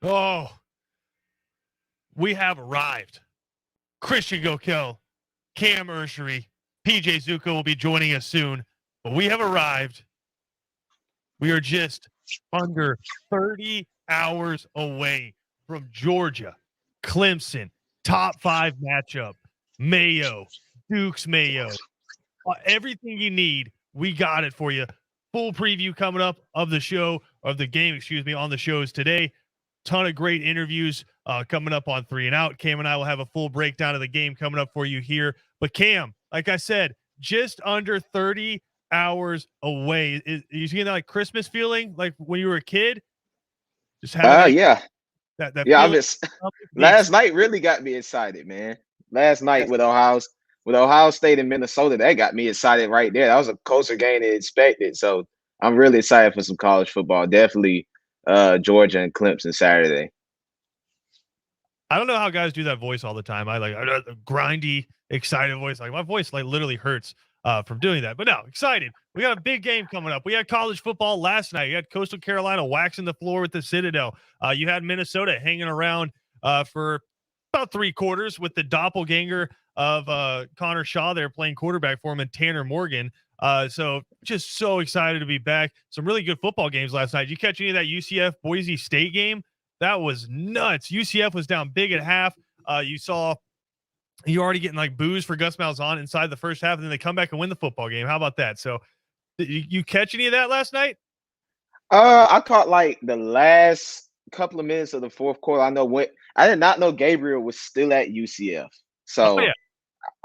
Oh, we have arrived. Christian Gokel, Cam Urshery, PJ Zuko will be joining us soon, but we have arrived. We are just under 30 hours away from Georgia, Clemson, top 5 matchup, Mayo, Duke's Mayo. Everything you need, we got it for you. Full preview coming up of the show, of the game, on the shows today. Ton of great interviews coming up on 3 and Out. Cam and I will have a full breakdown of the game coming up for you here. But Cam, like I said, just under 30 hours away. You getting that like Christmas feeling, like when you were a kid? Just having Yeah. that Yeah, feeling. last night really got me excited, man. Last night with Ohio State and Minnesota, that got me excited right there. That was a closer game than expected. So I'm really excited for some college football. Definitely Georgia and Clemson Saturday. I don't know how guys do that voice all the time. I like a grindy, excited voice. Like my voice like literally hurts from doing that. But no, excited. We got a big game coming up. We had college football last night. You had Coastal Carolina waxing the floor with the Citadel. You had Minnesota hanging around for about 3/4 with the doppelganger of Connor Shaw there playing quarterback for him and Tanner Morgan. So just so excited to be back. Some really good football games last night. Did you catch any of that UCF Boise State game? That was nuts. UCF was down big at half. You already getting like boos for Gus Malzahn inside the first half, and then they come back and win the football game. How about that? So, did you catch any of that last night? I caught like the last couple of minutes of the fourth quarter. I did not know Gabriel was still at UCF. Oh So yeah,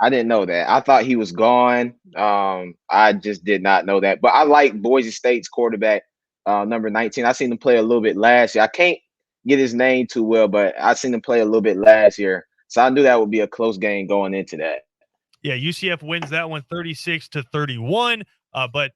I didn't know that. I thought he was gone. I just did not know that. But I like Boise State's quarterback, number 19. I seen him play a little bit last year. I can't get his name too well, but I seen him play a little bit last year. So I knew that would be a close game going into that. yeah. UCF wins that one 36-31. But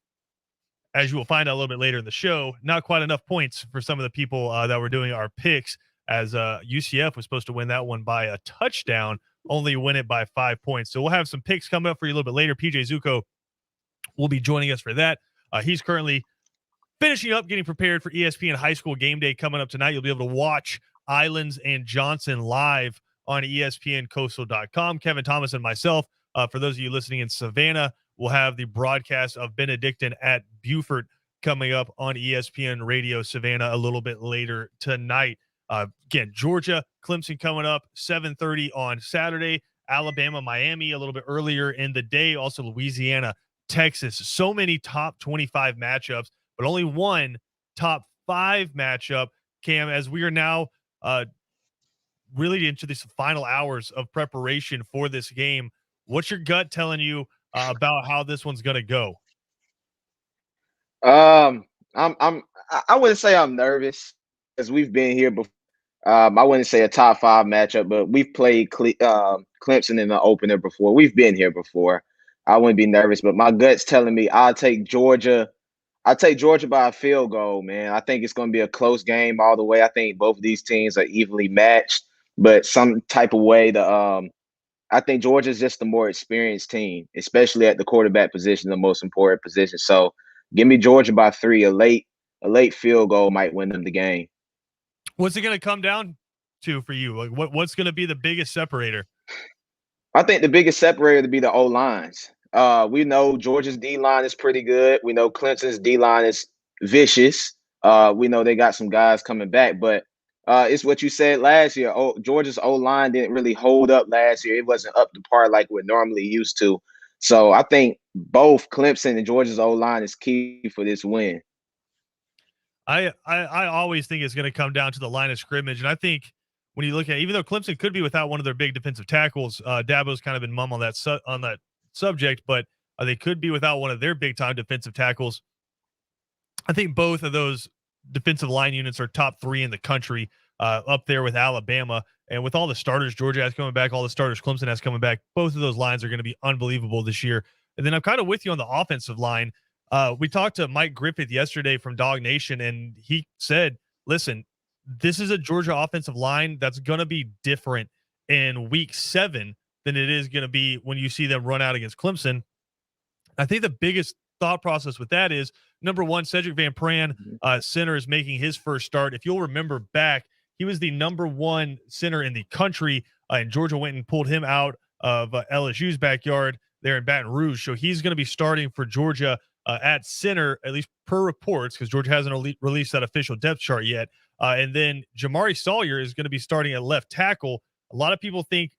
as you will find out a little bit later in the show, not quite enough points for some of the people that were doing our picks, as UCF was supposed to win that one by a touchdown, only win it by 5 points. So we'll have some picks coming up for you a little bit later. PJ Zuko will be joining us for that. He's currently finishing up, getting prepared for ESPN High School Game Day coming up tonight. You'll be able to watch Islands and Johnson live on ESPNCoastal.com. Kevin Thomas and myself, for those of you listening in Savannah, will have the broadcast of Benedictine at Beaufort coming up on ESPN Radio Savannah a little bit later tonight. Again, Georgia, Clemson coming up 7:30 on Saturday. Alabama, Miami a little bit earlier in the day. Also Louisiana, Texas. So many top 25 matchups, but only one top 5 matchup, Cam, as we are now really into these final hours of preparation for this game. What's your gut telling you about how this one's going to go? I wouldn't say I'm nervous because we've been here before. I wouldn't say a top 5 matchup, but we've played Clemson in the opener before. We've been here before. I wouldn't be nervous, but my gut's telling me I'll take Georgia. I'll take Georgia by a field goal, man. I think it's going to be a close game all the way. I think both of these teams are evenly matched, but some type of way I think Georgia's just the more experienced team, especially at the quarterback position, the most important position. So give me Georgia by 3. A late field goal might win them the game. What's it going to come down to for you? Like what's going to be the biggest separator? I think the biggest separator to be the O-lines. We know Georgia's D-line is pretty good. We know Clemson's D-line is vicious. We know they got some guys coming back, but it's what you said last year. Georgia's O-line didn't really hold up last year. It wasn't up to par like we're normally used to. So I think both Clemson and Georgia's O-line is key for this win. I always think it's going to come down to the line of scrimmage, and I think when you look at, even though Clemson could be without one of their big defensive tackles, Dabo's kind of been mum on that subject, but they could be without one of their big time defensive tackles. I think both of those defensive line units are top 3 in the country, up there with Alabama. And with all the starters Georgia has coming back, all the starters Clemson has coming back, both of those lines are going to be unbelievable this year. And then I'm kind of with you on the offensive line. We talked to Mike Griffith yesterday from Dog Nation, and he said, listen, this is a Georgia offensive line that's going to be different in week 7 than it is going to be when you see them run out against Clemson. I think the biggest thought process with that is, number one, Cedric Van Pran, center, is making his first start. If you'll remember back, He was the number one center in the country, and Georgia went and pulled him out of LSU's backyard there in Baton Rouge. So he's going to be starting for Georgia at center, at least per reports, because Georgia hasn't released that official depth chart yet. And then Jamari Sawyer is going to be starting at left tackle. A lot of people think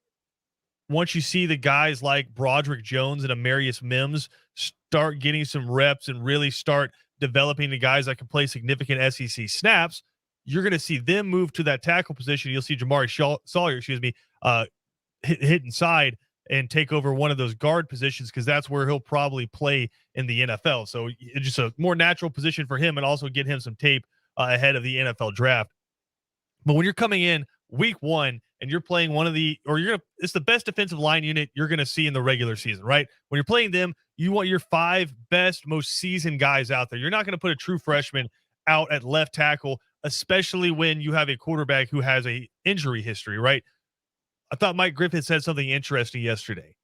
once you see the guys like Broderick Jones and Amarius Mims start getting some reps and really start developing the guys that can play significant SEC snaps, you're going to see them move to that tackle position. You'll see Jamari Sawyer, hit inside and take over one of those guard positions, because that's where he'll probably play in the NFL. So it's just a more natural position for him, and also get him some tape ahead of the NFL draft. But when you're coming in week one and you're playing it's the best defensive line unit you're going to see in the regular season, right? When you're playing them, you want your 5 best, most seasoned guys out there. You're not going to put a true freshman out at left tackle, especially when you have a quarterback who has a injury history, right? I thought Mike Griffith said something interesting yesterday.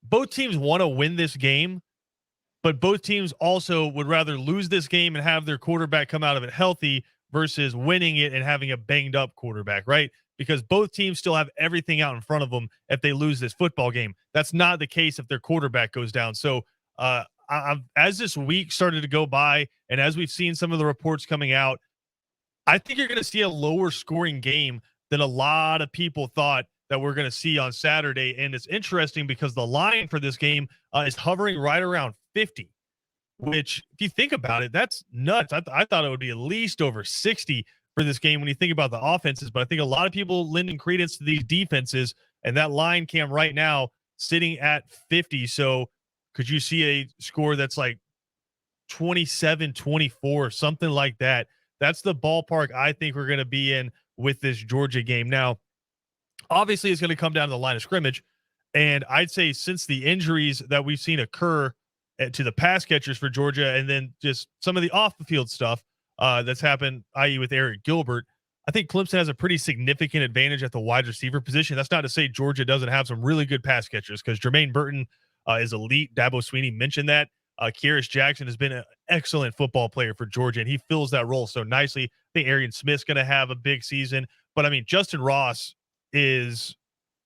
Both teams want to win this game, but both teams also would rather lose this game and have their quarterback come out of it healthy versus winning it and having a banged up quarterback, right? Because both teams still have everything out in front of them if they lose this football game. That's not the case if their quarterback goes down. So as this week started to go by, and as we've seen some of the reports coming out, I think you're going to see a lower scoring game than a lot of people thought that we're going to see on Saturday. And it's interesting because the line for this game is hovering right around 50, which, if you think about it, that's nuts. I thought it would be at least over 60 for this game when you think about the offenses, but I think a lot of people lending credence to these defenses, and that line cam right now sitting at 50. So could you see a score that's like 27-24, something like that? That's the ballpark I think we're going to be in with this Georgia game. Now, obviously, it's going to come down to the line of scrimmage, and I'd say since the injuries that we've seen occur to the pass catchers for Georgia, and then just some of the off the field stuff that's happened, i.e. with Eric Gilbert, I think Clemson has a pretty significant advantage at the wide receiver position. That's not to say Georgia doesn't have some really good pass catchers, because Jermaine Burton is elite. Dabo Swinney mentioned that. Kearis Jackson has been an excellent football player for Georgia, and he fills that role so nicely. I think Arian Smith's going to have a big season. But, I mean, Justin Ross is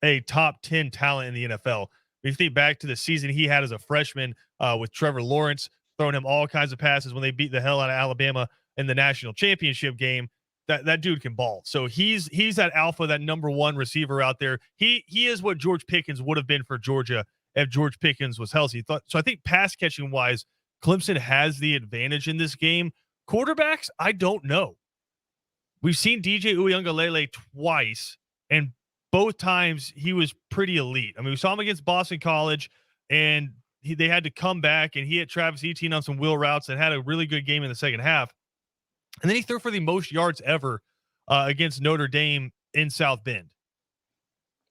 a top 10 talent in the NFL. If you think back to the season he had as a freshman with Trevor Lawrence, throwing him all kinds of passes when they beat the hell out of Alabama in the national championship game, that dude can ball. So he's that alpha, that number one receiver out there. He is what George Pickens would have been for Georgia if George Pickens was healthy. So I think pass catching wise, Clemson has the advantage in this game. Quarterbacks, I don't know. We've seen DJ Uiagalelei twice, and both times he was pretty elite. I mean, we saw him against Boston College, and they had to come back, and he had Travis Etienne on some wheel routes and had a really good game in the second half. And then he threw for the most yards ever against Notre Dame in South Bend.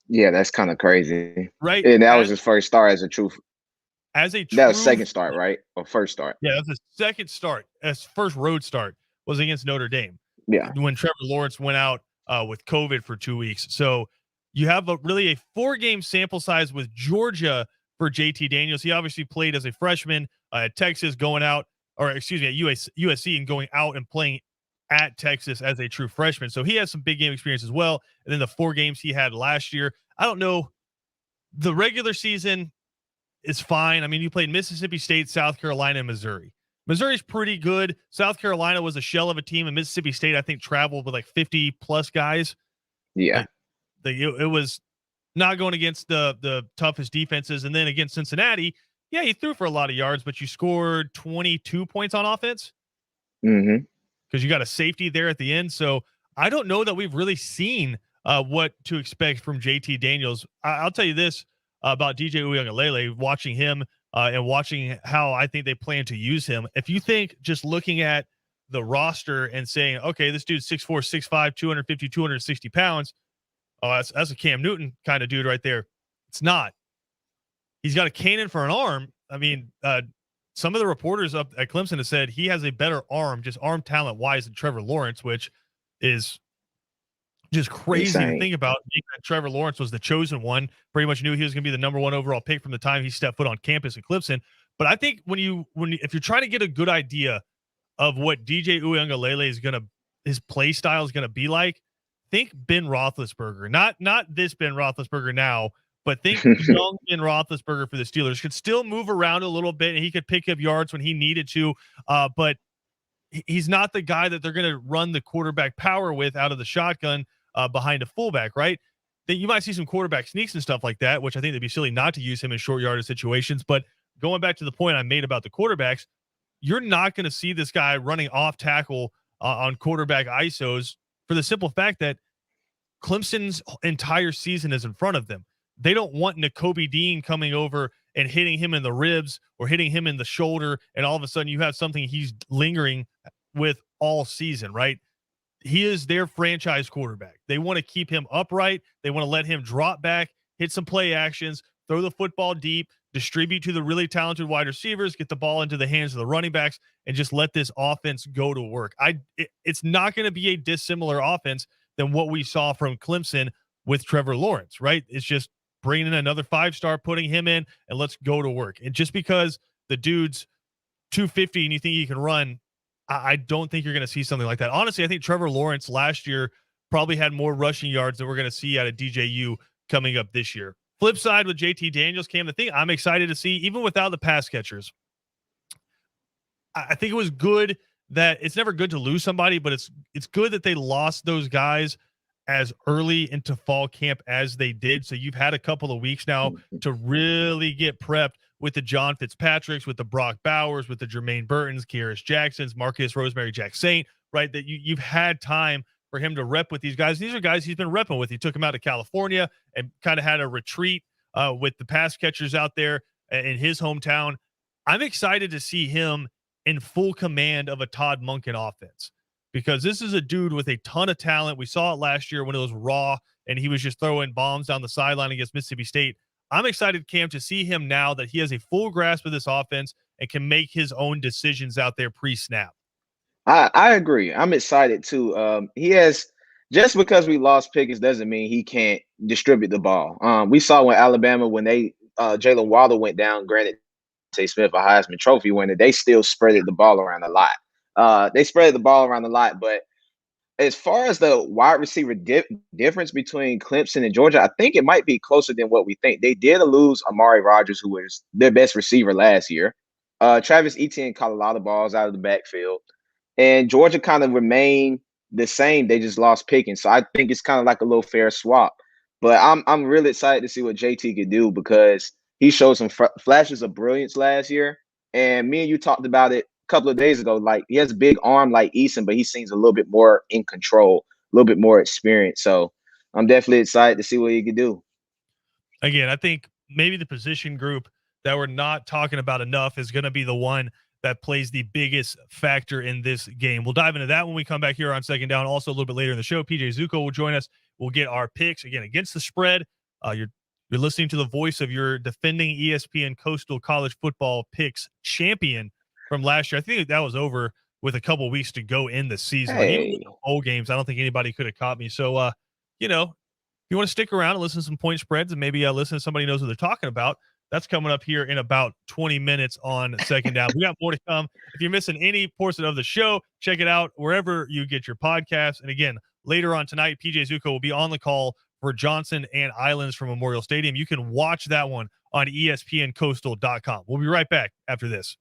Yeah, that's kind of crazy. Right. And that was his first start as a true. That was second start, right? Or first start? Yeah, that was his second start. His first road start was against Notre Dame. Yeah. When Trevor Lawrence went out with COVID for 2 weeks. So you have really a 4-game sample size with Georgia for JT Daniels. He obviously played as a freshman at Texas, at USC, and going out and playing at Texas as a true freshman. So he has some big game experience as well. And then the 4 games he had last year, I don't know. The regular season is fine. I mean, you played Mississippi State, South Carolina, and Missouri. Missouri's pretty good. South Carolina was a shell of a team, and Mississippi State, I think, traveled with like 50 plus guys. Yeah. It was not going against the toughest defenses. And then against Cincinnati, yeah, you threw for a lot of yards, but you scored 22 points on offense. Mm-hmm. Because you got a safety there at the end. So I don't know that we've really seen what to expect from JT Daniels. I'll tell you this about DJ Uiagalelei, watching him and watching how I think they plan to use him. If you think just looking at the roster and saying, okay, this dude's 6'4", 6'5", 250, 260 pounds. Oh, that's a Cam Newton kind of dude right there. It's not. He's got a cannon for an arm. I mean, some of the reporters up at Clemson have said he has a better arm, just arm talent wise, than Trevor Lawrence, which is just crazy to think about. Trevor Lawrence was the chosen one. Pretty much knew he was going to be the number 1 overall pick from the time he stepped foot on campus at Clemson. But I think if you're trying to get a good idea of what DJ Uiagalelei his play style is going to be like, think Ben Roethlisberger, not this Ben Roethlisberger now, but think young Ben Roethlisberger for the Steelers could still move around a little bit and he could pick up yards when he needed to. But he's not the guy that they're going to run the quarterback power with out of the shotgun behind a fullback, right? That you might see some quarterback sneaks and stuff like that, which I think it'd be silly not to use him in short yardage situations. But going back to the point I made about the quarterbacks, you're not going to see this guy running off tackle on quarterback ISOs for the simple fact that Clemson's entire season is in front of them. They don't want Nakobe Dean coming over and hitting him in the ribs or hitting him in the shoulder, and all of a sudden you have something he's lingering with all season, right? He is their franchise quarterback. They want to keep him upright. They want to let him drop back, hit some play actions, throw the football deep, distribute to the really talented wide receivers, get the ball into the hands of the running backs, and just let this offense go to work. It's not going to be a dissimilar offense than what we saw from Clemson with Trevor Lawrence, right? It's just bringing in another 5-star, putting him in, and let's go to work. And just because the dude's 250 and you think he can run, I don't think you're going to see something like that. Honestly, I think Trevor Lawrence last year probably had more rushing yards than we're going to see out of DJU coming up this year. Flip side with JT Daniels, Cam, the thing I'm excited to see, even without the pass catchers, I think it was good that it's never good to lose somebody, but it's good that they lost those guys as early into fall camp as they did. So you've had a couple of weeks now to really get prepped with the John Fitzpatricks, with the Brock Bowers, with the Jermaine Burtons, Kearis Jacksons, Marcus Rosemary Jack Saint, right? That you've had time for him to rep with these guys. These are guys he's been repping with. He took him out of California and kind of had a retreat with the pass catchers out there in his hometown. I'm excited to see him in full command of a Todd Monken offense, because this is a dude with a ton of talent. We saw it last year when it was raw and he was just throwing bombs down the sideline against Mississippi State. I'm excited, Cam, to see him now that he has a full grasp of this offense and can make his own decisions out there pre-snap. I agree. I'm excited too. He has, just because we lost Pickens doesn't mean he can't distribute the ball. We saw when Alabama, when they Jalen Waddle went down, granted Say Smith a Heisman Trophy winner, they still spreaded the ball around a lot. They spread the ball around a lot, but as far as the wide receiver difference between Clemson and Georgia, I think it might be closer than what we think. They did lose Amari Rogers, who was their best receiver last year. Travis Etienne caught a lot of balls out of the backfield, and Georgia kind of remained the same. They just lost Pickens, so I think it's kind of like a little fair swap. But I'm really excited to see what JT could do, because he showed some flashes of brilliance last year, and me and you talked about it couple of days ago. Like, he has a big arm like Eason, but he seems a little bit more in control, a little bit more experienced. So I'm definitely excited to see what he can do. Again, I think maybe the position group that we're not talking about enough is going to be the one that plays the biggest factor in this game. We'll dive into that when we come back here on Second Down. Also, a little bit later in the show, PJ Zuko will join us. We'll get our picks again against the spread. You're listening to the voice of your defending ESPN Coastal College football picks champion from last year. I think that was over with a couple weeks to go in the season. Like, even with the bowl games, I don't think anybody could have caught me. So, you know, if you want to stick around and listen to some point spreads and maybe listen to somebody who knows what they're talking about, that's coming up here in about 20 minutes on Second Down. We got more to come. If you're missing any portion of the show, check it out wherever you get your podcasts. And again, later on tonight, PJ Zuko will be on the call for Johnson and Islands from Memorial Stadium. You can watch that one on ESPNCoastal.com. We'll be right back after this.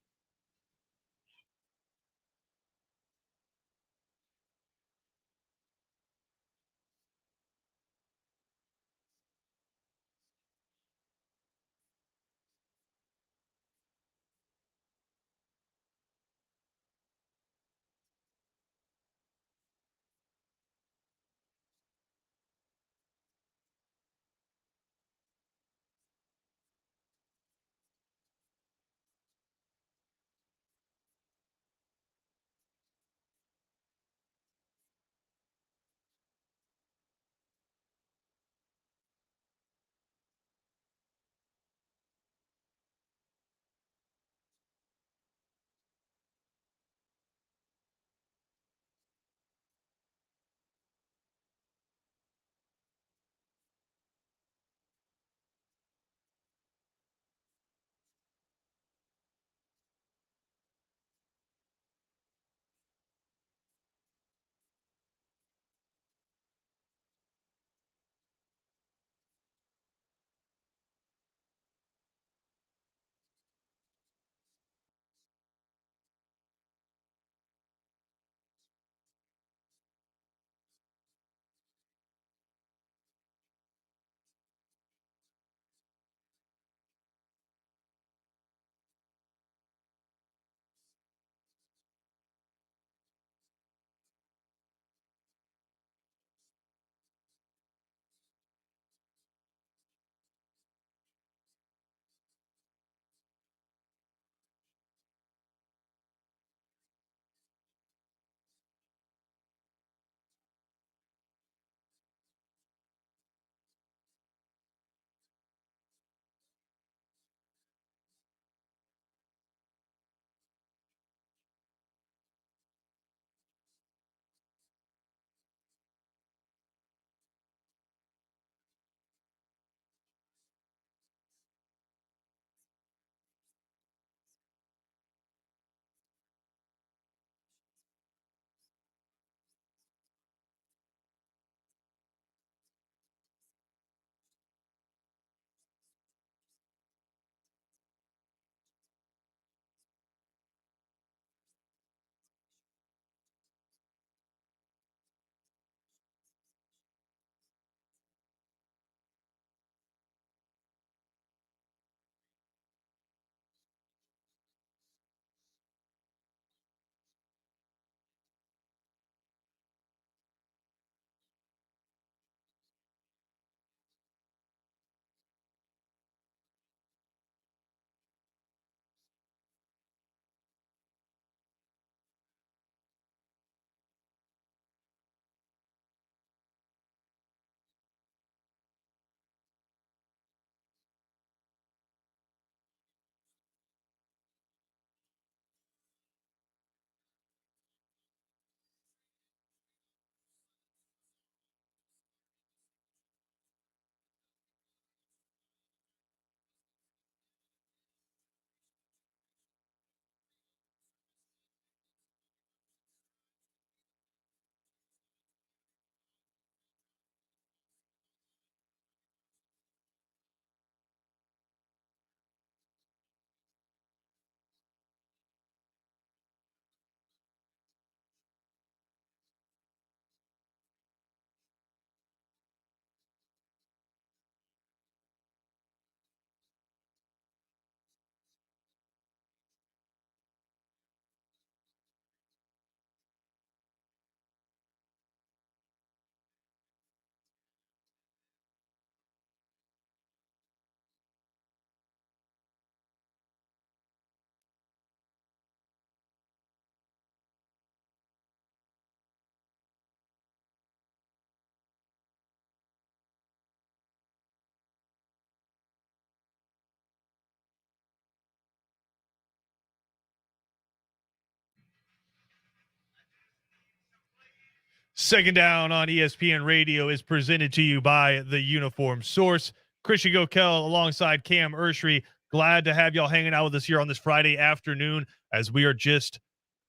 Second Down on ESPN Radio is presented to you by the Uniform Source. Christian Gokel alongside Cam Urshry. Glad to have y'all hanging out with us here on this Friday afternoon as we are just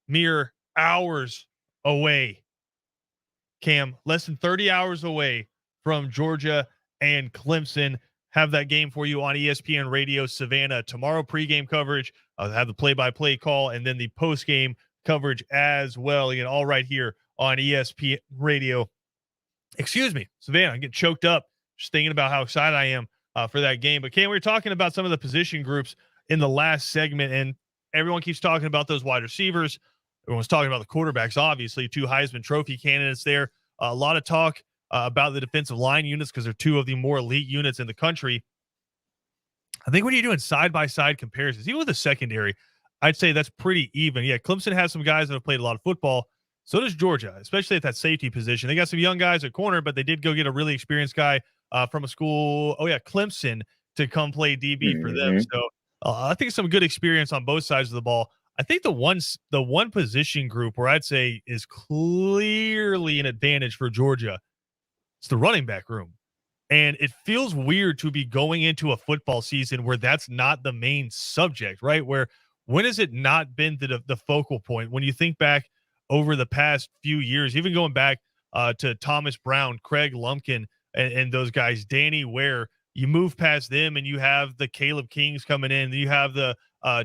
mere hours away. Cam, less than 30 hours away from Georgia and Clemson. Have that game for you on ESPN Radio Savannah. Tomorrow, pregame coverage. I'll have the play-by-play call and then the postgame coverage as well. Again, all right here on ESPN Radio. Excuse me, Savannah, I'm getting choked up just thinking about how excited I am for that game. But Cam, we were talking about some of the position groups in the last segment, and everyone keeps talking about those wide receivers. Everyone's talking about the quarterbacks, obviously, 2 Heisman Trophy candidates there. A lot of talk about the defensive line units because they're 2 of the more elite units in the country. I think when you're doing side-by-side comparisons, even with the secondary, I'd say that's pretty even. Yeah, Clemson has some guys that have played a lot of football. So does Georgia, especially at that safety position. They got some young guys at corner, but they did go get a really experienced guy from a school, Clemson, to come play DB for them. So I think some good experience on both sides of the ball. I think the one position group where I'd say is clearly an advantage for Georgia, it's the running back room. And it feels weird to be going into a football season where that's not the main subject, right? When has it not been the focal point? When you think back over the past few years, even going back to Thomas Brown, Craig Lumpkin, and those guys, Danny Ware, you move past them and you have the Caleb Kings coming in. You have the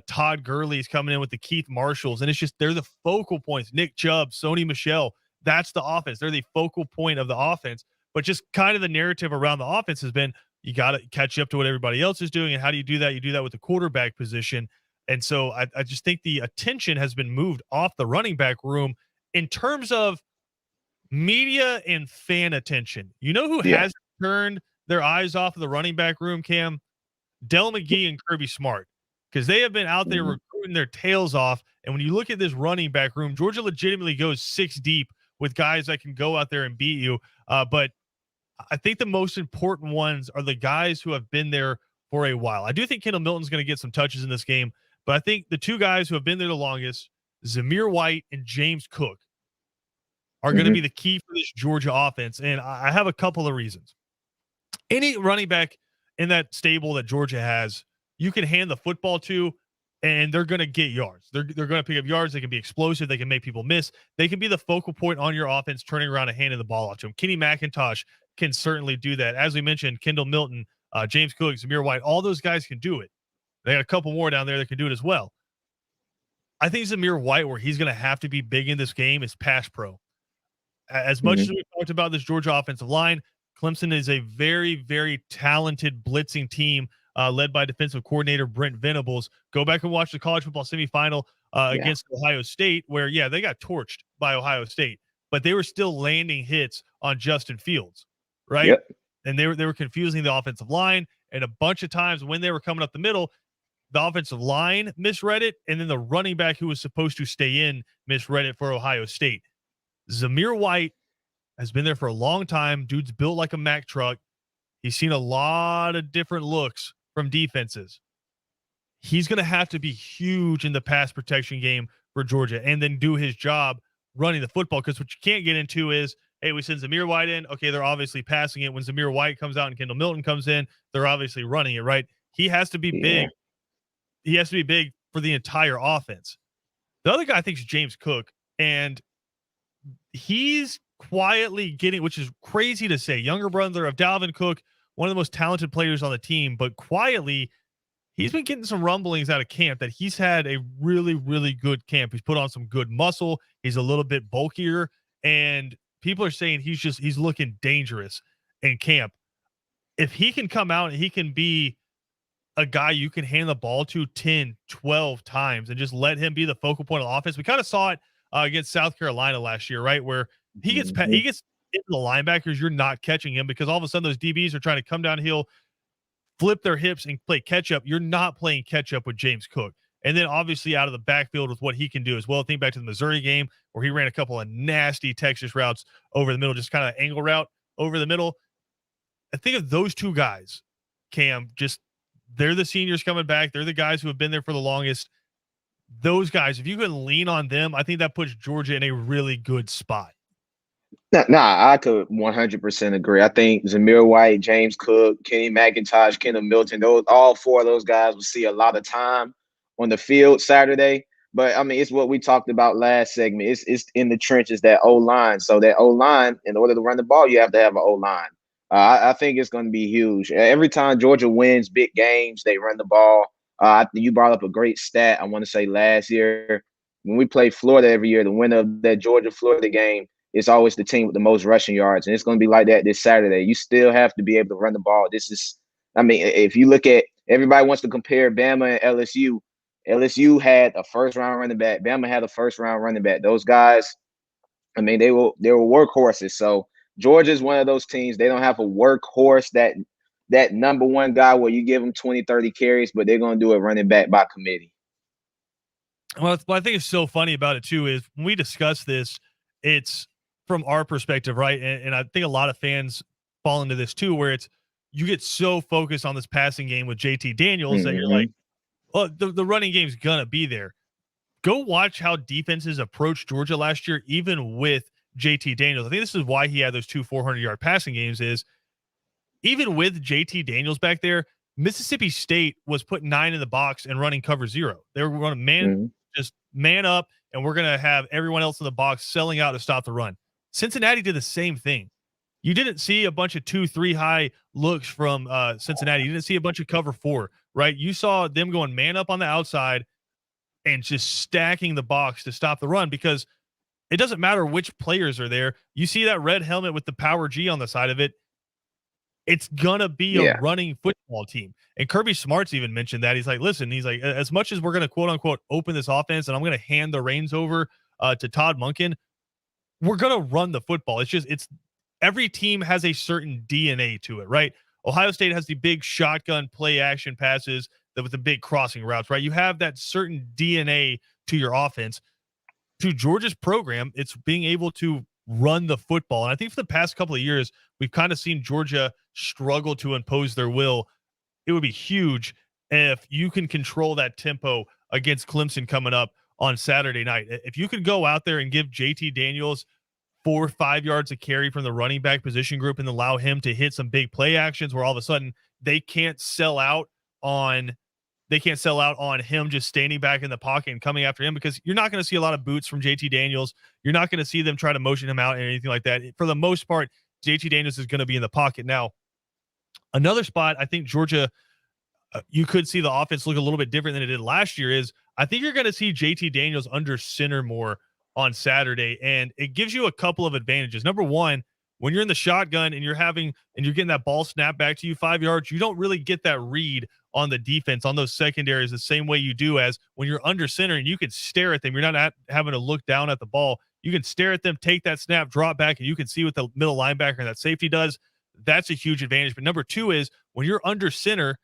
Todd Gurley's coming in with the Keith Marshalls. And it's just, they're the focal points. Nick Chubb, Sony Michel, that's the offense. They're the focal point of the offense. But just kind of the narrative around the offense has been, you got to catch up to what everybody else is doing. And how do you do that? You do that with the quarterback position. And so I just think the attention has been moved off the running back room in terms of media and fan attention. You know who has turned their eyes off of the running back room, Cam? Dell McGee and Kirby Smart, because they have been out there recruiting their tails off. And when you look at this running back room, Georgia legitimately goes 6 deep with guys that can go out there and beat you. But I think the most important ones are the guys who have been there for a while. I do think Kendall Milton's going to get some touches in this game, but I think the 2 guys who have been there the longest, Zamir White and James Cook, are going to be the key for this Georgia offense. And I have a couple of reasons. Any running back in that stable that Georgia has, you can hand the football to, and they're going to get yards. They're going to pick up yards. They can be explosive. They can make people miss. They can be the focal point on your offense, turning around and handing the ball off to them. Kenny McIntosh can certainly do that. As we mentioned, Kendall Milton, James Cook, Zamir White, all those guys can do it. They got a couple more down there that can do it as well. I think Zamir White, where he's going to have to be big in this game, is pass pro. As much as we talked about this Georgia offensive line, Clemson is a very, very talented blitzing team led by defensive coordinator Brent Venables. Go back and watch the college football semifinal against Ohio State, where, they got torched by Ohio State, but they were still landing hits on Justin Fields, right? Yep. And they were confusing the offensive line, and a bunch of times when they were coming up the middle, the offensive line misread it, and then the running back who was supposed to stay in misread it for Ohio State. Zamir White has been there for a long time. Dude's built like a Mack truck. He's seen a lot of different looks from defenses. He's going to have to be huge in the pass protection game for Georgia and then do his job running the football, because what you can't get into is, hey, we send Zamir White in. Okay, they're obviously passing it. When Zamir White comes out and Kendall Milton comes in, they're obviously running it, right? He has to be big. He has to be big for the entire offense. The other guy I think is James Cook, and he's quietly getting, which is crazy to say, younger brother of Dalvin Cook, one of the most talented players on the team, but quietly he's been getting some rumblings out of camp that he's had a really, really good camp. He's put on some good muscle. He's a little bit bulkier, and people are saying he's looking dangerous in camp. If he can come out and he can be a guy you can hand the ball to 10, 12 times and just let him be the focal point of the offense. We kind of saw it against South Carolina last year, right? Where he gets into the linebackers, you're not catching him because all of a sudden those DBs are trying to come downhill, flip their hips and play catch up. You're not playing catch up with James Cook. And then obviously out of the backfield with what he can do as well. Think back to the Missouri game where he ran a couple of nasty Texas routes over the middle, just kind of angle route over the middle. I think of those 2 guys, Cam, just they're the seniors coming back. They're the guys who have been there for the longest. Those guys, if you can lean on them, I think that puts Georgia in a really good spot. Nah, I could 100% agree. I think Zamir White, James Cook, Kenny McIntosh, Kendall Milton, those all four of those guys will see a lot of time on the field Saturday. But I mean, it's what we talked about last segment. It's in the trenches, that O line. So that O line, in order to run the ball, you have to have an O line. I think it's going to be huge. Every time Georgia wins big games, they run the ball. You brought up a great stat. I want to say last year when we played Florida every year, the winner of that Georgia Florida game, it's always the team with the most rushing yards, and it's going to be like that this Saturday. You still have to be able to run the ball. This is, I mean, if you look at, everybody wants to compare Bama and LSU. LSU had a first round running back. Bama had a first round running back. Those guys, I mean, they were workhorses. So Georgia's one of those teams. They don't have a workhorse that number one guy where you give them 20, 30 carries, but they're going to do it running back by committee. Well, what I think is so funny about it too is when we discuss this, it's from our perspective, right? And I think a lot of fans fall into this too, where it's you get so focused on this passing game with JT Daniels that you're like, Mm-hmm. oh, the running game's gonna be there. Go watch how defenses approached Georgia last year, even with JT Daniels. I think this is why he had those two 400-yard passing games. Is even with JT Daniels back there, Mississippi State was putting 9 in the box and running cover 0. They were running Mm-hmm. just man up, and we're going to have everyone else in the box selling out to stop the run. Cincinnati did the same thing. You didn't see a bunch of 2-3 high looks from Cincinnati. You didn't see a bunch of cover 4, right? You saw them going man up on the outside and just stacking the box to stop the run because it doesn't matter which players are there. You see that red helmet with the power G on the side of it, it's gonna be a Yeah. running football team. And Kirby Smart's even mentioned that. He's like, listen, he's like, as much as we're gonna quote unquote open this offense and I'm gonna hand the reins over to Todd Monken, we're gonna run the football. It's every team has a certain DNA to it, right? Ohio State has the big shotgun play action passes with the big crossing routes, right? You have that certain DNA to your offense. To Georgia's program, it's being able to run the football. And I think for the past couple of years, we've kind of seen Georgia struggle to impose their will. It would be huge if you can control that tempo against Clemson coming up on Saturday night. If you could go out there and give JT Daniels 4 or 5 yards of carry from the running back position group and allow him to hit some big play actions where all of a sudden they can't sell out on him just standing back in the pocket and coming after him, because you're not going to see a lot of boots from JT Daniels. You're not going to see them try to motion him out and anything like that. For the most part, JT Daniels is going to be in the pocket. Now, another spot I think Georgia, you could see the offense look a little bit different than it did last year is I think you're going to see JT Daniels under center more on Saturday. And it gives you a couple of advantages. Number one, when you're in the shotgun and you're getting that ball snapped back to you 5 yards, you don't really get that read on the defense on those secondaries the same way you do as when you're under center and you can stare at them. You're not having to look down at the ball. You can stare at them, take that snap, drop back, and you can see what the middle linebacker and that safety does. That's a huge advantage. But number two is when you're under center,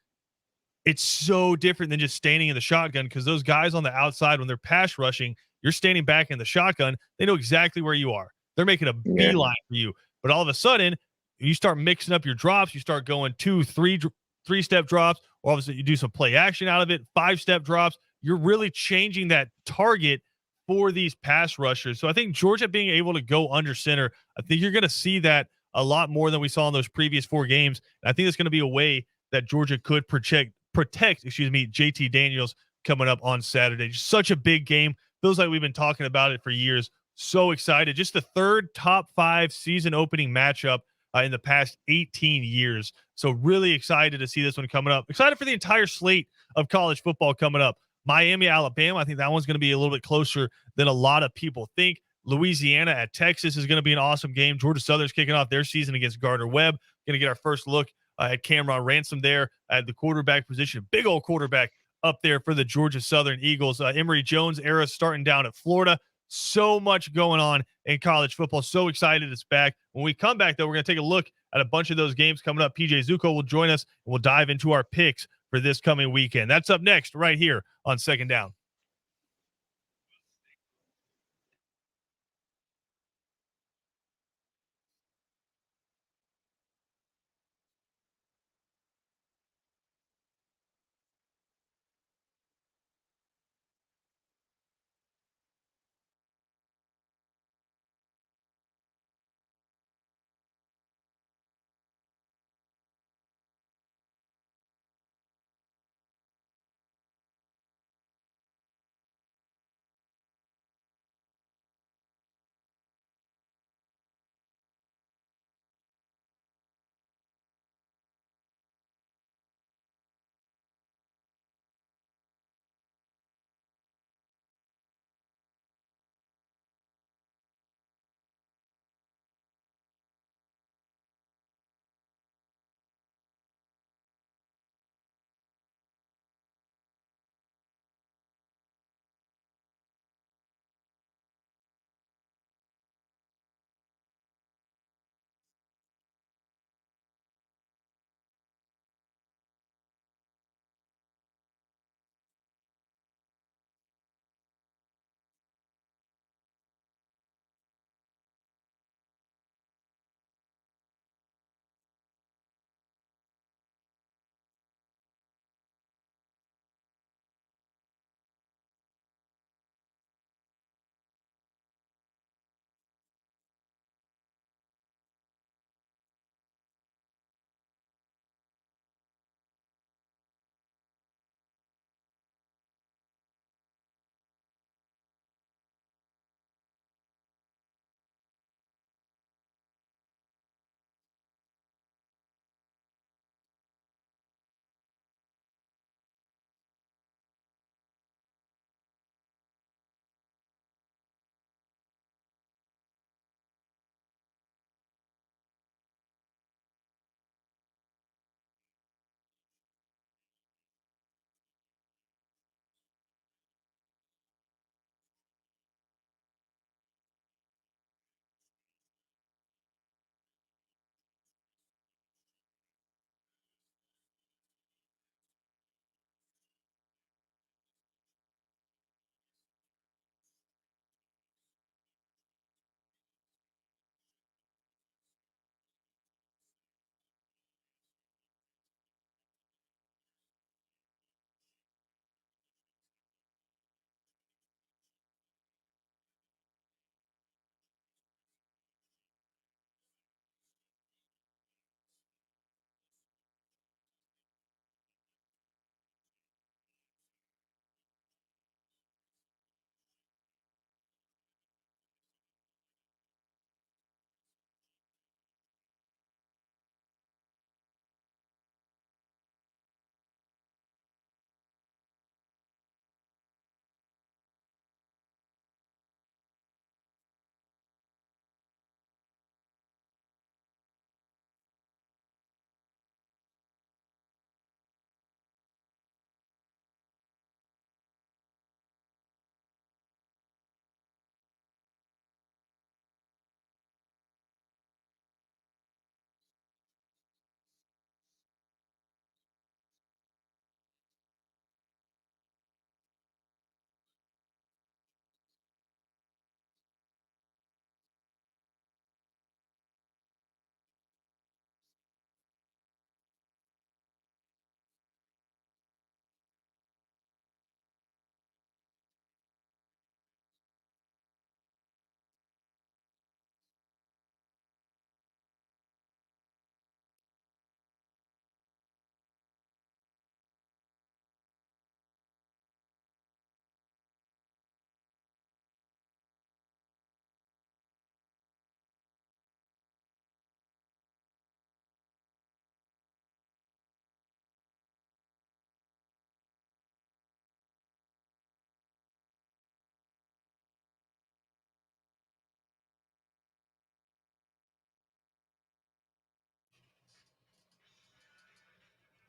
it's so different than just standing in the shotgun, because those guys on the outside, when they're pass rushing, you're standing back in the shotgun. They know exactly where you are. They're making a Yeah. beeline for you. But all of a sudden, you start mixing up your drops. You start going 2, 3-step drops, or obviously you do some play action out of it, 5-step drops. You're really changing that target for these pass rushers. So I think Georgia being able to go under center, I think you're going to see that a lot more than we saw in those previous 4 games. And I think it's going to be a way that Georgia could protect, JT Daniels coming up on Saturday. Just such a big game. Feels like we've been talking about it for years. So excited. Just the third top 5 season opening matchup in the past 18 years. So really excited to see this one coming up. Excited for the entire slate of college football coming up. Miami, Alabama. I think that one's going to be a little bit closer than a lot of people think. Louisiana at Texas is going to be an awesome game. Georgia Southern's kicking off their season against Gardner Webb. Going to get our first look at Cameron Ransom there at the quarterback position. Big old quarterback up there for the Georgia Southern Eagles. Emory Jones era starting down at Florida. So much going on in college football. So excited it's back. When we come back, though, we're going to take a look at a bunch of those games coming up. PJ Zuko will join us, and we'll dive into our picks for this coming weekend. That's up next right here on Second Down.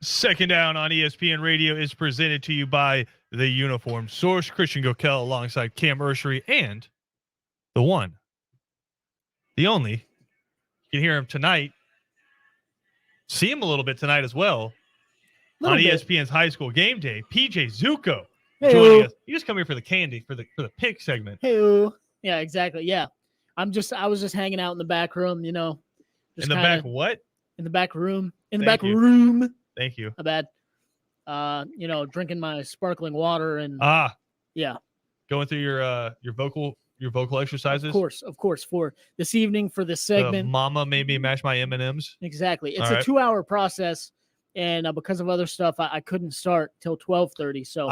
Second Down on ESPN Radio is presented to you by the Uniform Source. Christian Gokel alongside Cam Ursery and the one, the only. You can hear him tonight. See him a little bit tonight as well on ESPN's High School Game Day. PJ Zuko joining us. You just come here for the candy for the pick segment. Hey, yeah, exactly. Yeah, I was just hanging out in the back room. You know, in the back what? In the back room. In the Thank back you. room. Thank you. My bad. You know, drinking my sparkling water and yeah, going through your vocal exercises. Of course. For this evening, for this segment, Mama made me mash my M&Ms. Exactly. It's All a right. 2-hour process, and because of other stuff, I couldn't start till 12:30. So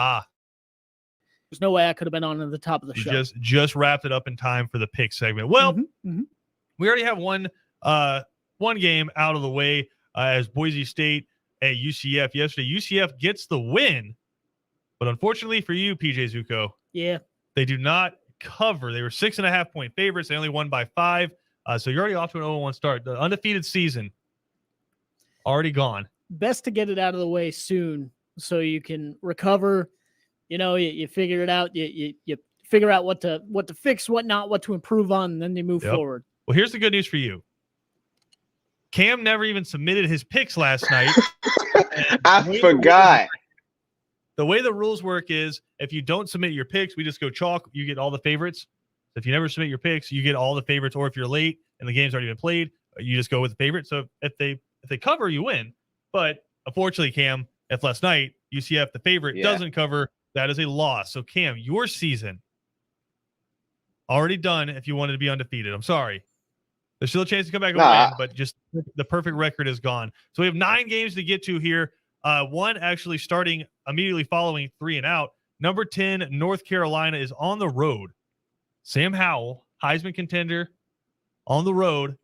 there's no way I could have been on at the top of the show. Just wrapped it up in time for the pick segment. Well, we already have one game out of the way as Boise State at UCF yesterday. UCF gets the win, but unfortunately for you, PJ Zuko, they do not cover. They were 6.5-point favorites. They only won by 5. So you're already off to an 0-1 start. The undefeated season already gone. Best to get it out of the way soon so you can recover. You know, you figure it out. You figure out what to fix, what not, what to improve on, and then you move forward. Well, here's the good news for you. Cam never even submitted his picks last night. I forgot. The way the rules work is if you don't submit your picks, we just go chalk. You get all the favorites. If you never submit your picks, you get all the favorites. Or if you're late and the game's already been played, you just go with the favorite. So if they cover, you win. But unfortunately, Cam, if last night UCF, the favorite, doesn't cover, that is a loss. So Cam, your season already done if you wanted to be undefeated. I'm sorry. There's still a chance to come back and win, but just the perfect record is gone. So we have 9 games to get to here. One actually starting immediately following 3 and out. Number 10, North Carolina is on the road. Sam Howell, Heisman contender, on the road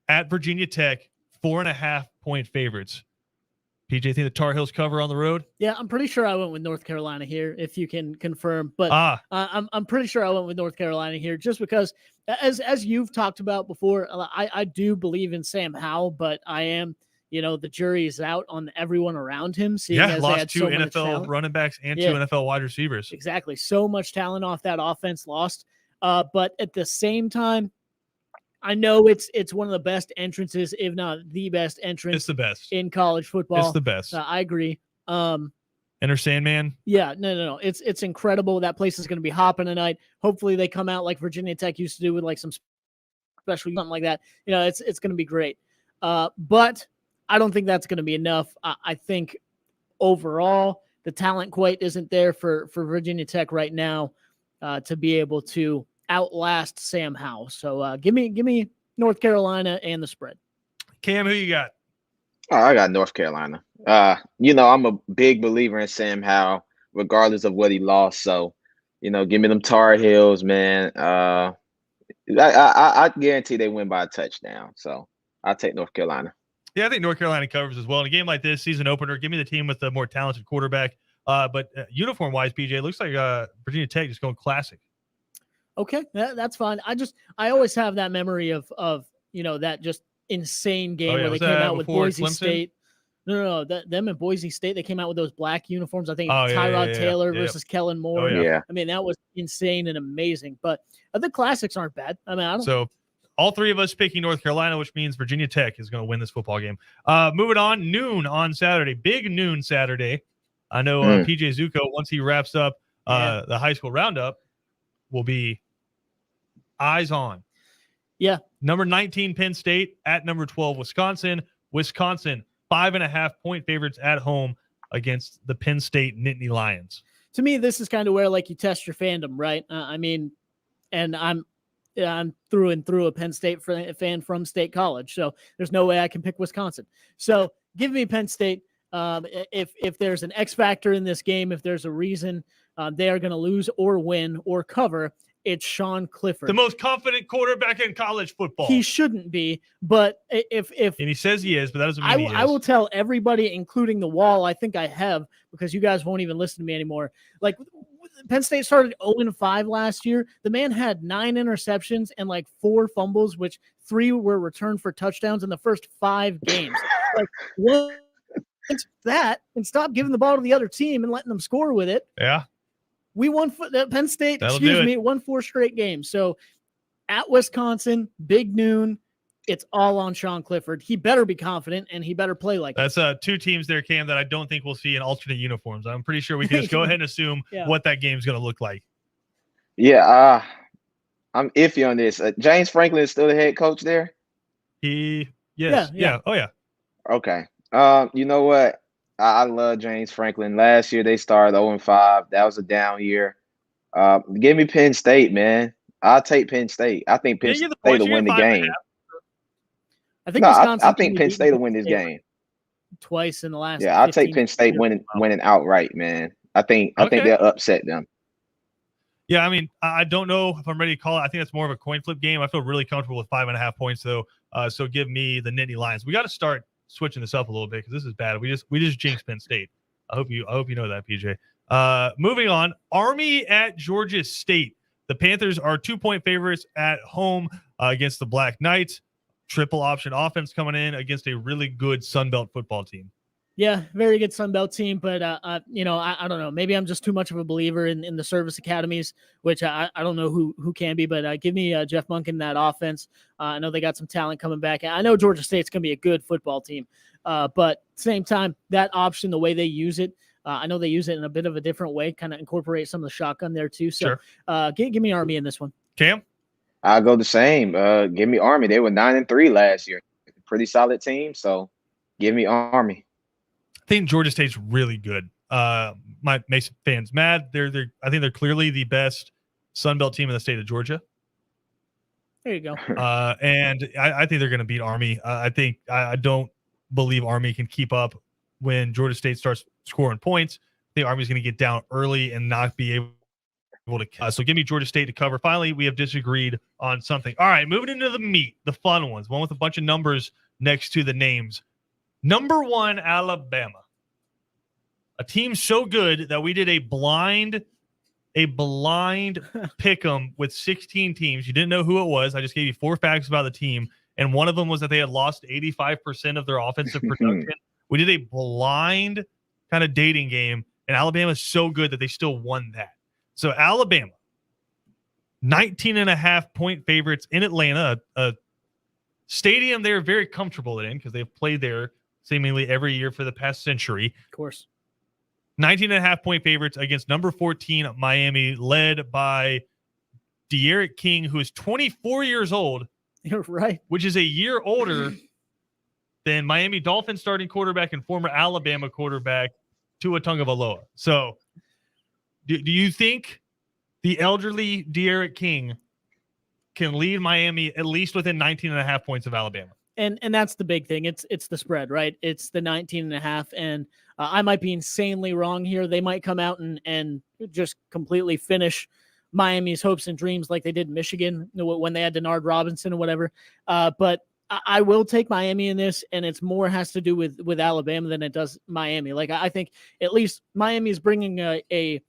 at Virginia Tech, 4.5-point favorites. PJ, think the Tar Heels cover on the road? Yeah, I'm pretty sure I went with North Carolina here, if you can confirm. But I'm pretty sure I went with North Carolina here just because, as you've talked about before, I do believe in Sam Howell, but I am, the jury is out on everyone around him. As lost 2 NFL running backs and 2 NFL wide receivers. Exactly. So much talent off that offense lost. But at the same time, I know it's one of the best entrances, if not the best entrance. It's the best in college football. It's the best. I agree. Enter Sandman. Yeah, no. It's incredible. That place is going to be hopping tonight. Hopefully they come out like Virginia Tech used to do with like some special something like that. It's going to be great. But I don't think that's going to be enough. I think overall the talent quite isn't there for Virginia Tech right now to be able to outlast Sam Howell. So give me North Carolina and the spread. Cam, who you got? Oh, I got North Carolina. I'm a big believer in Sam Howell, regardless of what he lost. So, give me them Tar Heels, man. I guarantee they win by a touchdown. So I'll take North Carolina. Yeah, I think North Carolina covers as well. In a game like this, season opener, give me the team with the more talented quarterback. But uniform-wise, PJ, it looks like Virginia Tech just going classic. Okay, that's fine. I always have that memory of that just insane game where they came out with Boise Clemson? State. No, them in Boise State, they came out with those black uniforms. I think Tyrod Taylor versus Kellen Moore. I mean, that was insane and amazing. But the classics aren't bad. I mean, So all 3 of us picking North Carolina, which means Virginia Tech is going to win this football game. Moving on, noon on Saturday, big noon Saturday. I know PJ Zuko, once he wraps up the high school roundup, will be eyes on. Yeah. Number 19, Penn State at number 12, Wisconsin. Wisconsin, 5.5-point favorites at home against the Penn State Nittany Lions. To me, this is kind of where you test your fandom, right? I mean, and I'm through and through a Penn State fan from State College, so there's no way I can pick Wisconsin. So give me Penn State. If there's an X factor in this game, if there's a reason they are going to lose or win or cover, it's Sean Clifford. The most confident quarterback in college football. He shouldn't be, but if and he says he is, but that doesn't mean he is. I will tell everybody, including the wall, I think I have, because you guys won't even listen to me anymore. Like, Penn State started 0-5 last year. The man had 9 interceptions and 4 fumbles, which 3 were returned for touchdowns in the first 5 games. What that and stop giving the ball to the other team and letting them score with it. Yeah. We won Penn State, That'll do it. won 4 straight games. So at Wisconsin, big noon, it's all on Sean Clifford. He better be confident and he better play like That's 2 teams there, Cam, that I don't think we'll see in alternate uniforms. I'm pretty sure we can just go ahead and assume what that game's going to look like. Yeah, I'm iffy on this. James Franklin is still the head coach there? Yeah. Oh, yeah. Okay. You know what? I love James Franklin. Last year they started 0-5. That was a down year. Give me Penn State, man. I'll take Penn State. I think Penn State will win the game. I think I think Penn State will win this game twice in the last. Yeah, I'll take Penn State winning outright, man. I think they'll upset them. Yeah, I mean, I don't know if I'm ready to call it. I think it's more of a coin flip game. I feel really comfortable with 5.5 points, though. So give me the Nittany Lions. We got to start switching this up a little bit because this is bad. We just jinxed Penn State. I hope you know that, PJ. Moving on, Army at Georgia State. The Panthers are 2-point favorites at home against the Black Knights. Triple option offense coming in against a really good Sun Belt football team. Yeah, very good Sun Belt team, but I don't know. Maybe I'm just too much of a believer in the service academies, which I don't know who can be, but give me Jeff Monken in that offense. I know they got some talent coming back. I know Georgia State's going to be a good football team, but same time, that option, the way they use it, I know they use it in a bit of a different way, kind of incorporate some of the shotgun there too. So sure. Give me Army in this one. Cam? I'll go the same. Give me Army. They were 9-3 last year. Pretty solid team, so give me Army. I think Georgia State's really good. Might make some fans mad. I think they're clearly the best Sun Belt team in the state of Georgia. There you go. And I think they're going to beat Army. I don't believe Army can keep up when Georgia State starts scoring points. I think Army's going to get down early and not be able to. So give me Georgia State to cover. Finally, we have disagreed on something. All right, moving into the meat, the fun ones, one with a bunch of numbers next to the names. Number 1, Alabama. A team so good that we did a blind pick 'em with 16 teams. You didn't know who it was. I just gave you 4 facts about the team, and one of them was that they had lost 85% of their offensive production. We did a blind kind of dating game, and Alabama is so good that they still won that. So Alabama, 19.5 point favorites in Atlanta, a stadium they're very comfortable in because they've played there seemingly every year for the past century. Of course. 19.5 point favorites against number 14 Miami, led by D'Eriq King, who is 24 years old. You're right. Which is a year older than Miami Dolphins starting quarterback and former Alabama quarterback Tua Tagovailoa. So do you think the elderly D'Eriq King can lead Miami at least within 19.5 points of Alabama? And that's the big thing. It's the spread, right? It's the 19.5. And I might be insanely wrong here. They might come out and just completely finish Miami's hopes and dreams like they did in Michigan when they had Denard Robinson or whatever. But I will take Miami in this, and it's more has to do with Alabama than it does Miami. Like, I think at least Miami is bringing a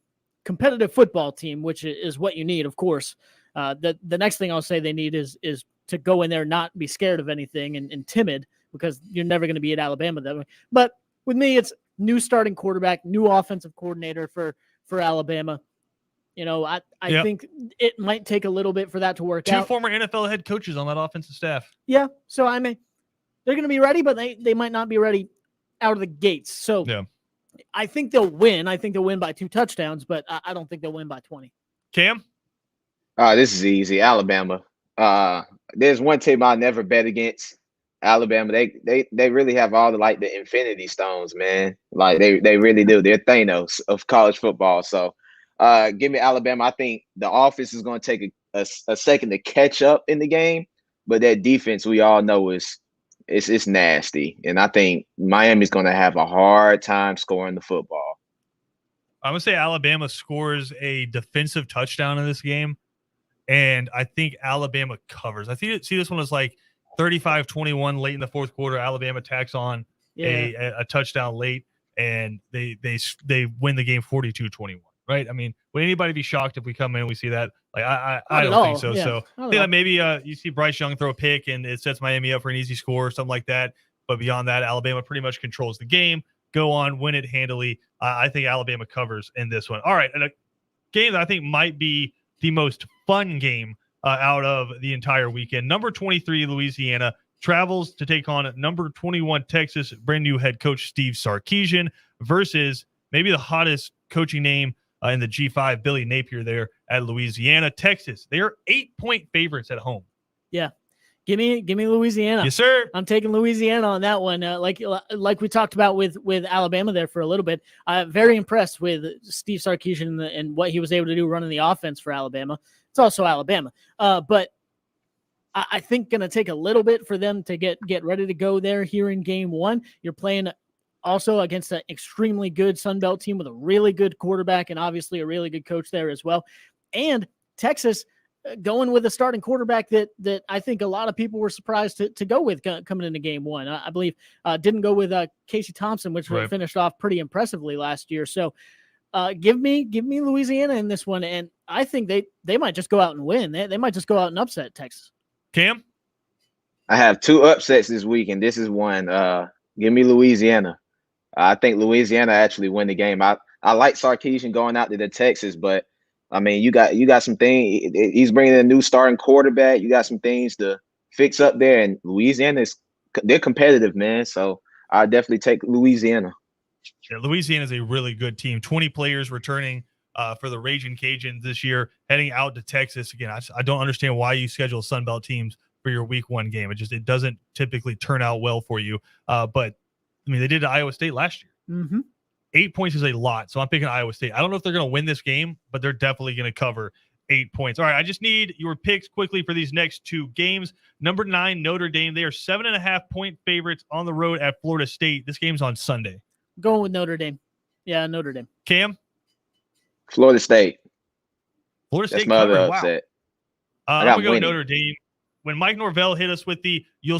competitive football team, which is what you need, of course. The next thing I'll say they need is to go in there, not be scared of anything and timid, because you're never going to be at Alabama that way. But with me, it's new starting quarterback, new offensive coordinator for Alabama. You know, I think it might take a little bit for that to work out. 2 former NFL head coaches on that offensive staff. Yeah. So, I mean, they're going to be ready, but they might not be ready out of the gates. So I think they'll win. I think they'll win by 2 touchdowns, but I don't think they'll win by 20. Cam? This is easy. Alabama. There's one team I never bet against. Alabama. They really have all the Infinity Stones, man. Like they really do. They're Thanos of college football. So give me Alabama. I think the offense is going to take a second to catch up in the game, but that defense we all know is nasty, and I think Miami's going to have a hard time scoring the football. I'm going to say Alabama scores a defensive touchdown in this game, and I think Alabama covers. I see this one as like 35-21 late in the fourth quarter. Alabama tacks on a touchdown late, and they win the game 42-21. Right? I mean, would anybody be shocked if we come in and we see that? Like, I don't think so. Yeah, so I think that maybe you see Bryce Young throw a pick and it sets Miami up for an easy score or something like that. But beyond that, Alabama pretty much controls the game. go on, win it handily. I think Alabama covers in this one. All right, and a game that I think might be the most fun game out of the entire weekend. Number 23, Louisiana, travels to take on number 21, Texas, brand new head coach Steve Sarkisian versus maybe the hottest coaching name in the G5, Billy Napier there at Louisiana. Texas, they are 8-point favorites at home. Yeah. Give me Louisiana. Yes, sir. I'm taking Louisiana on that one. Like we talked about with Alabama there for a little bit. I'm very impressed with Steve Sarkisian and what he was able to do running the offense for Alabama. It's also Alabama, but I think going to take a little bit for them to get ready to go there here in game one. You're playing also against an extremely good Sun Belt team with a really good quarterback and obviously a really good coach there as well. And Texas going with a starting quarterback that I think a lot of people were surprised to go with coming into game one. I believe didn't go with Casey Thompson, which right. finished off pretty impressively last year. So give me Louisiana in this one. And I think they might just go out and win. They might just go out and upset Texas. Cam? I have 2 upsets this week, and this is one. Give me Louisiana. I think Louisiana actually win the game. I like Sarkisian going out to the Texas, but I mean, you got some things. He's bringing in a new starting quarterback. You got some things to fix up there, and Louisiana they're competitive, man. So I definitely take Louisiana. Yeah, Louisiana is a really good team. 20 players returning for the Raging Cajuns this year, heading out to Texas again. I don't understand why you schedule Sun Belt teams for your week 1 game. It doesn't typically turn out well for you. But I mean, they did to Iowa State last year. Mm-hmm. 8 points is a lot, so I'm picking Iowa State. I don't know if they're going to win this game, but they're definitely going to cover 8 points. All right, I just need your picks quickly for these next 2 games. Number 9, Notre Dame. They are 7.5-point favorites on the road at Florida State. This game's on Sunday. Going with Notre Dame. Yeah, Notre Dame. Cam? Florida State. Florida State That's my other covered. upset. Wow. I I'm got going to go winning. Notre Dame. When Mike Norvell hit us with you'll know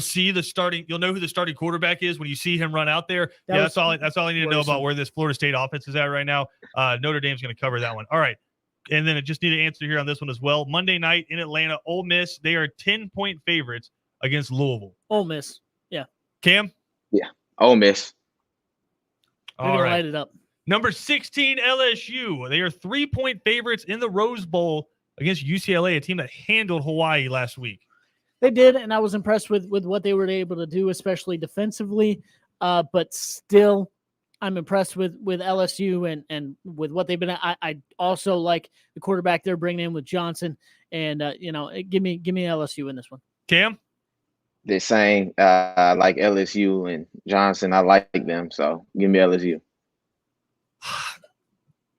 who the starting quarterback is when you see him run out there. That's all I need to know about where this Florida State offense is at right now. Notre Dame's going to cover that one. All right. And then I just need to answer here on this one as well. Monday night in Atlanta, Ole Miss, they are 10-point favorites against Louisville. Ole Miss. Yeah. Cam? Yeah. Ole Miss. They're going to light it up. Number 16, LSU. They are 3-point favorites in the Rose Bowl against UCLA, a team that handled Hawaii last week. They did, and I was impressed with what they were able to do, especially defensively. But still, I'm impressed with LSU and with what they've been. I also like the quarterback they're bringing in with Johnson, and give me LSU in this one. Cam? They're saying I like LSU and Johnson. I like them, so give me LSU.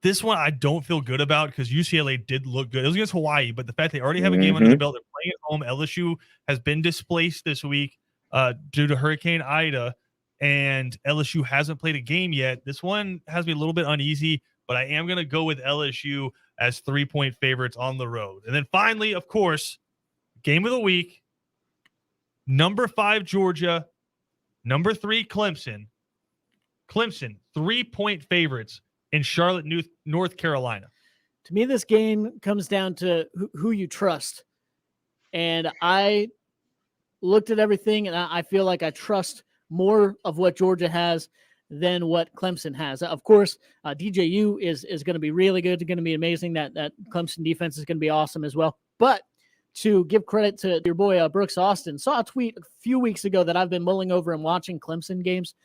This one I don't feel good about because UCLA did look good. It was against Hawaii, but the fact they already have a game under the belt, they're playing at home. LSU has been displaced this week due to Hurricane Ida, and LSU hasn't played a game yet. This one has me a little bit uneasy, but I am going to go with LSU as 3-point favorites on the road. And then finally, of course, game of the week, number 5, Georgia, number 3, Clemson. Clemson, 3-point favorites in Charlotte, North Carolina. To me, this game comes down to who you trust. And I looked at everything, and I feel like I trust more of what Georgia has than what Clemson has. Of course, DJU is going to be really good. It's going to be amazing. That Clemson defense is going to be awesome as well. But to give credit to your boy Brooks Austin, saw a tweet a few weeks ago that I've been mulling over and watching Clemson games.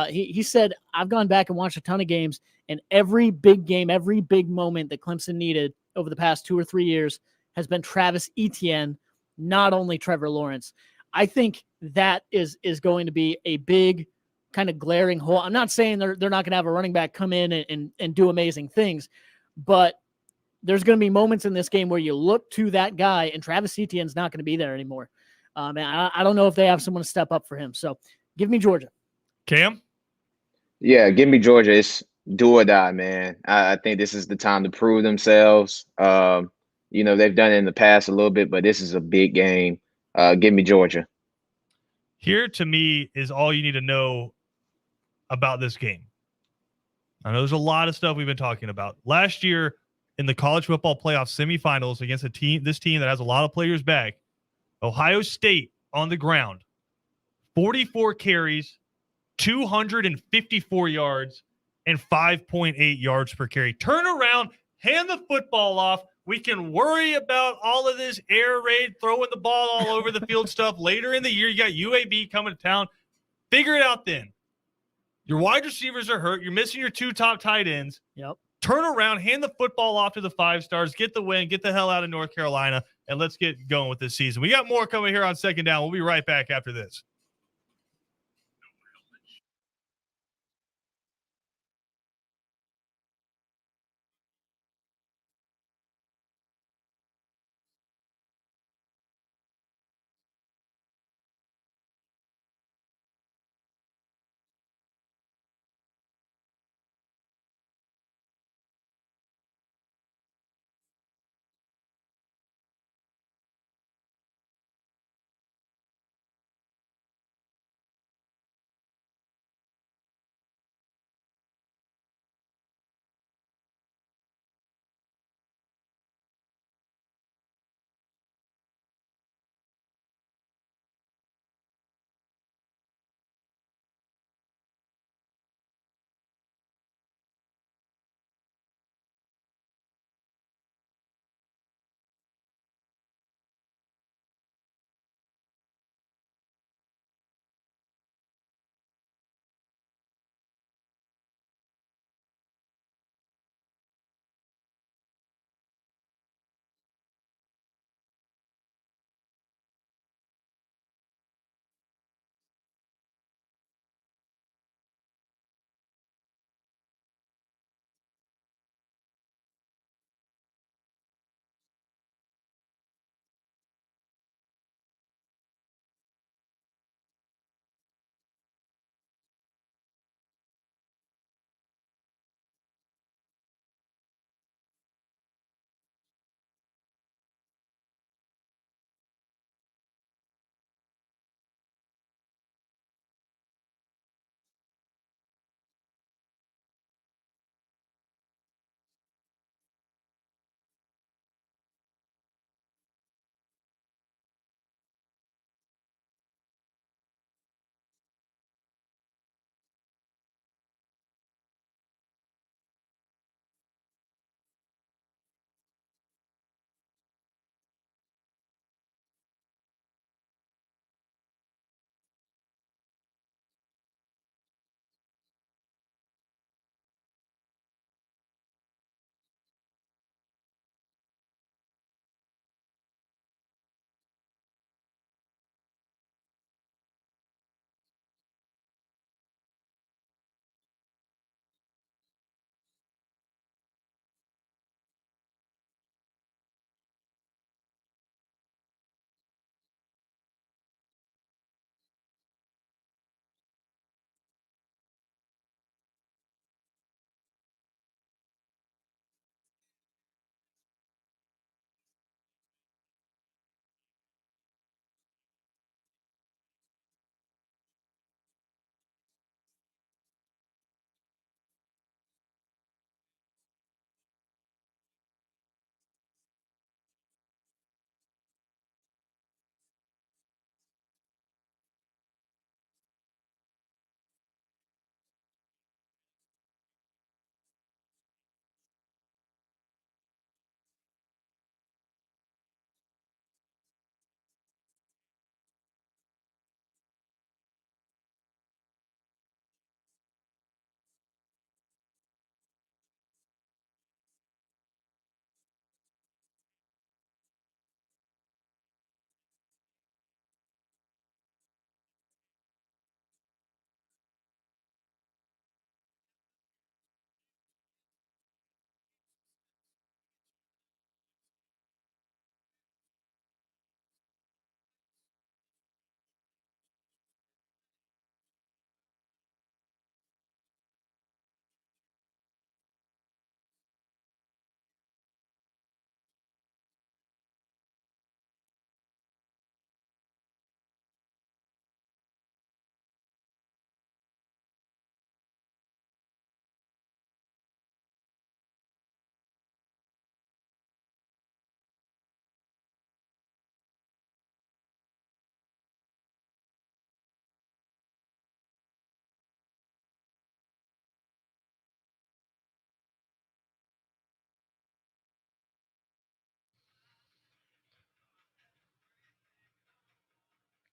He said, I've gone back and watched a ton of games, and every big game, every big moment that Clemson needed over the past 2 or 3 years has been Travis Etienne, not only Trevor Lawrence. I think that is going to be a big kind of glaring hole. I'm not saying they're not going to have a running back come in and do amazing things, but there's going to be moments in this game where you look to that guy, and Travis Etienne's not going to be there anymore. And I don't know if they have someone to step up for him. So give me Georgia. Cam? Yeah, give me Georgia. It's do or die, man. I think this is the time to prove themselves. They've done it in the past a little bit, but this is a big game. Give me Georgia. Here, to me, is all you need to know about this game. I know there's a lot of stuff we've been talking about. Last year, in the college football playoff semifinals against this team that has a lot of players back, Ohio State on the ground, 44 carries, 254 yards and 5.8 yards per carry. Turn around, hand the football off. We can worry about all of this air raid, throwing the ball all over the field stuff later in the year. You got UAB coming to town. Figure it out then. Your wide receivers are hurt. You're missing your 2 top tight ends. Yep. Turn around, hand the football off to the 5 stars, get the win, get the hell out of North Carolina, and let's get going with this season. We got more coming here on Second Down. We'll be right back after this.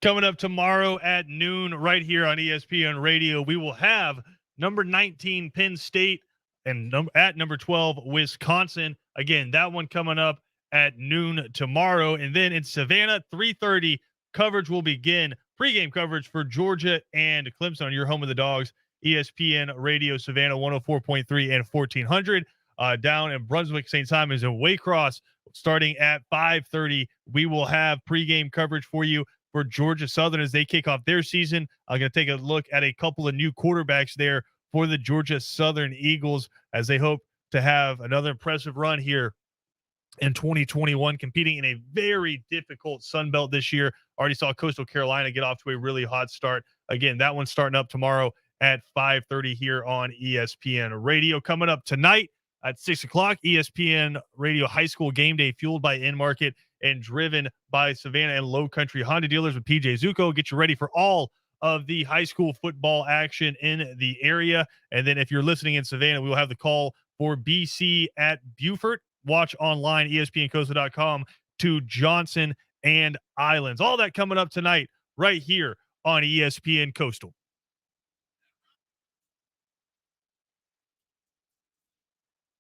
Coming up tomorrow at noon right here on ESPN Radio, we will have number 19 Penn State and at number 12 Wisconsin. Again, that one coming up at noon tomorrow. And then in Savannah, 3:30, coverage will begin. Pregame coverage for Georgia and Clemson on your home of the Dogs, ESPN Radio Savannah 104.3 and 1400. Down in Brunswick, St. Simons and Waycross, starting at 5:30. We will have pregame coverage for you for Georgia Southern as they kick off their season. I'm going to take a look at a couple of new quarterbacks there for the Georgia Southern Eagles as they hope to have another impressive run here in 2021, competing in a very difficult Sun Belt this year. Already saw Coastal Carolina get off to a really hot start. Again, that one's starting up tomorrow at 5:30 here on ESPN Radio. Coming up tonight at 6 o'clock, ESPN Radio High School Game Day, fueled by N-Market and driven by Savannah and Low Country Honda dealers with PJ Zuko. Get you ready for all of the high school football action in the area. And then if you're listening in Savannah, we will have the call for BC at Beaufort. Watch online, espncoastal.com, to Johnson and Islands. All that coming up tonight right here on ESPN Coastal.